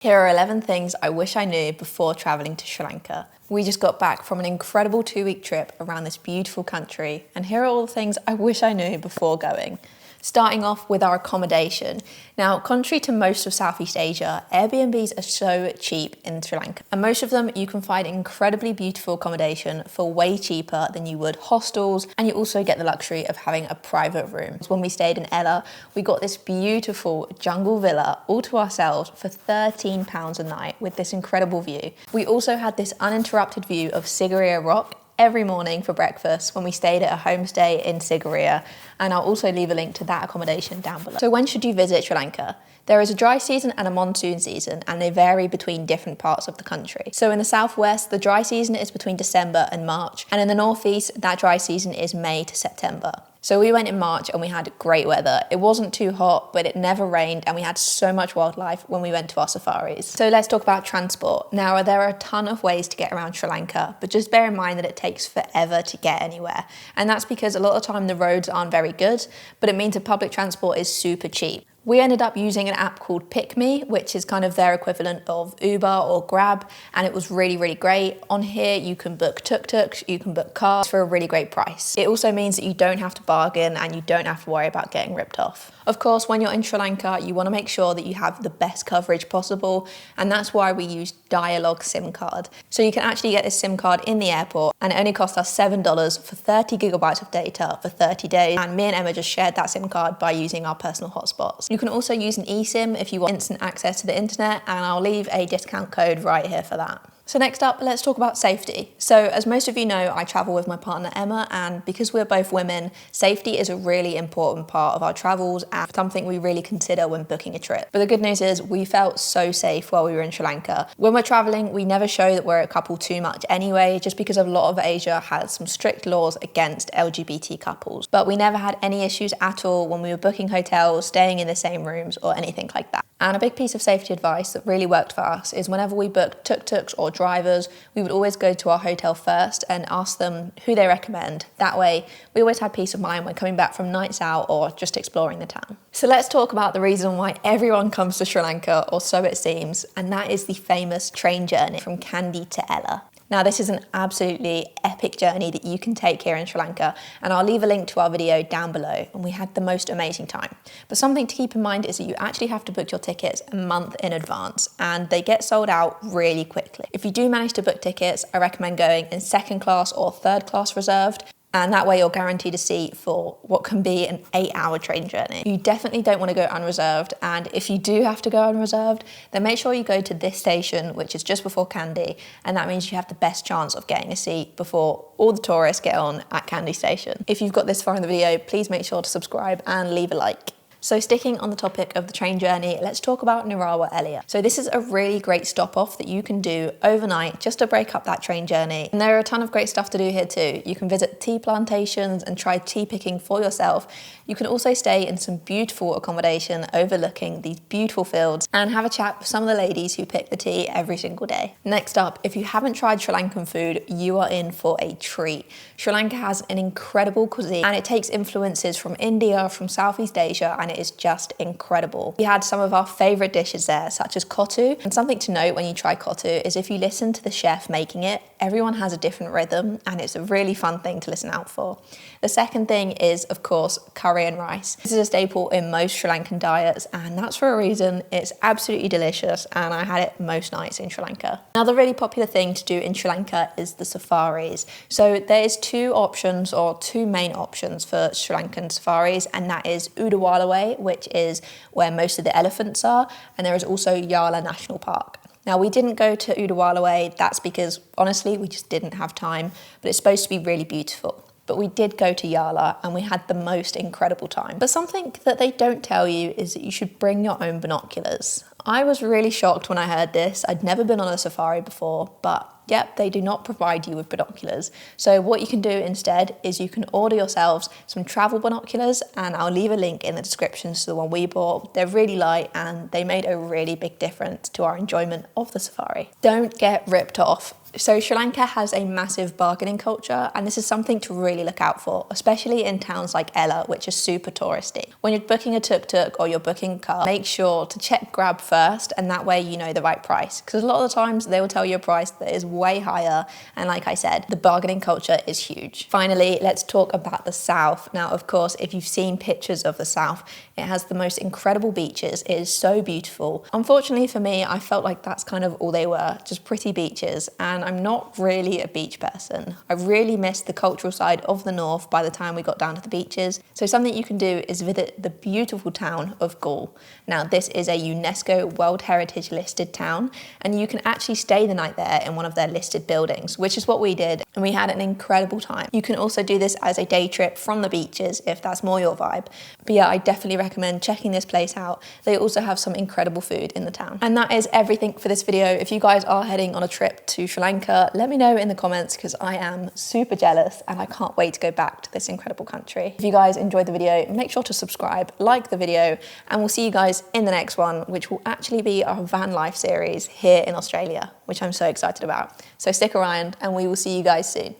Here are 11 things I wish I knew before traveling to Sri Lanka. We just got back from an incredible 2-week trip around this beautiful country, and here are all the things I wish I knew before going. Starting off with our accommodation. Now, contrary to most of Southeast Asia, Airbnbs are so cheap in Sri Lanka. And most of them, you can find incredibly beautiful accommodation for way cheaper than you would hostels. And you also get the luxury of having a private room. When we stayed in Eliya, we got this beautiful jungle villa all to ourselves for £13 a night with this incredible view. We also had this uninterrupted view of Sigiriya Rock every morning for breakfast when we stayed at a homestay in Sigiriya, and I'll also leave a link to that accommodation down below. So when should you visit Sri Lanka? There is a dry season and a monsoon season, and they vary between different parts of the country. So in the southwest, the dry season is between December and March, and in the northeast, that dry season is May to September. So we went in March and we had great weather. It wasn't too hot, but it never rained, and we had so much wildlife when we went to our safaris. So let's talk about transport. Now, there are a ton of ways to get around Sri Lanka, but just bear in mind that it takes forever to get anywhere. And that's because a lot of the time the roads aren't very good, but it means that public transport is super cheap. We ended up using an app called PickMe, which is kind of their equivalent of Uber or Grab, and it was really, really great. On here, you can book tuk-tuks, you can book cars for a really great price. It also means that you don't have to bargain and you don't have to worry about getting ripped off. Of course, when you're in Sri Lanka, you want to make sure that you have the best coverage possible, and that's why we use Dialog SIM card. So you can actually get this SIM card in the airport, and it only cost us $7 for 30 gigabytes of data for 30 days, and me and Emma just shared that SIM card by using our personal hotspots. You can also use an eSIM if you want instant access to the internet, and I'll leave a discount code right here for that. So next up, let's talk about safety. So as most of you know, I travel with my partner Emma, and because we're both women, safety is a really important part of our travels and something we really consider when booking a trip. But the good news is we felt so safe while we were in Sri Lanka. When we're traveling, we never show that we're a couple too much anyway, just because a lot of Asia has some strict laws against LGBT couples. But we never had any issues at all when we were booking hotels, staying in the same rooms or anything like that. And a big piece of safety advice that really worked for us is whenever we booked tuk-tuks or drivers, we would always go to our hotel first and ask them who they recommend. That way, we always had peace of mind when coming back from nights out or just exploring the town. So let's talk about the reason why everyone comes to Sri Lanka, or so it seems, and that is the famous train journey from Kany to Eliya. Now, this is an absolutely epic journey that you can take here in Sri Lanka, and I'll leave a link to our video down below, and we had the most amazing time. But something to keep in mind is that you actually have to book your tickets a month in advance, and they get sold out really quickly. If you do manage to book tickets, I recommend going in second class or third class reserved, and that way you're guaranteed a seat for what can be an 8-hour train journey. You definitely don't want to go unreserved, and if you do have to go unreserved, then make sure you go to this station, which is just before Kandy, and that means you have the best chance of getting a seat before all the tourists get on at Kandy station. If you've got this far in the video, please make sure to subscribe and leave a like. So sticking on the topic of the train journey, let's talk about Nurawa Eliya. So this is a really great stop off that you can do overnight just to break up that train journey. And there are a ton of great stuff to do here too. You can visit tea plantations and try tea picking for yourself. You can also stay in some beautiful accommodation overlooking these beautiful fields and have a chat with some of the ladies who pick the tea every single day. Next up, if you haven't tried Sri Lankan food, you are in for a treat. Sri Lanka has an incredible cuisine, and it takes influences from India, from Southeast Asia, and it is just incredible. We had some of our favorite dishes there, such as kotu. And something to note when you try kotu is if you listen to the chef making it, everyone has a different rhythm, and it's a really fun thing to listen out for. The second thing is, of course, curry and rice. This is a staple in most Sri Lankan diets, and that's for a reason. It's absolutely delicious, and I had it most nights in Sri Lanka. Another really popular thing to do in Sri Lanka is the safaris. So there's two main options for Sri Lankan safaris, and that is Udawalawe, which is where most of the elephants are, and there is also Yala National Park. Now, we didn't go to Udawalawe, that's because honestly we just didn't have time, but it's supposed to be really beautiful. But we did go to Yala and we had the most incredible time. But something that they don't tell you is that you should bring your own binoculars. I was really shocked when I heard this. I'd never been on a safari before, but yep, they do not provide you with binoculars. So what you can do instead is you can order yourselves some travel binoculars, and I'll leave a link in the description to the one we bought. They're really light and they made a really big difference to our enjoyment of the safari. Don't get ripped off. So Sri Lanka has a massive bargaining culture, and this is something to really look out for, especially in towns like Ella, which are super touristy. When you're booking a tuk-tuk or you're booking a car, make sure to check Grab first, and that way you know the right price. Because a lot of the times they will tell you a price that is way higher, and like I said, the bargaining culture is huge. Finally, let's talk about the south. Now, of course, if you've seen pictures of the south, it has the most incredible beaches. It is so beautiful. Unfortunately for me, I felt like that's kind of all they were, just pretty beaches, and I'm not really a beach person. I really missed the cultural side of the north by the time we got down to the beaches. So something you can do is visit the beautiful town of Galle. Now, this is a UNESCO World Heritage listed town, and you can actually stay the night there in one of their listed buildings, which is what we did, and we had an incredible time. You can also do this as a day trip from the beaches if that's more your vibe. But yeah, I definitely recommend checking this place out. They also have some incredible food in the town. And that is everything for this video. If you guys are heading on a trip to Sri Lanka, let me know in the comments because I am super jealous and I can't wait to go back to this incredible country. If you guys enjoyed the video, make sure to subscribe, like the video, and we'll see you guys in the next one, which will actually be our van life series here in Australia, which I'm so excited about. So stick around and we will see you guys soon.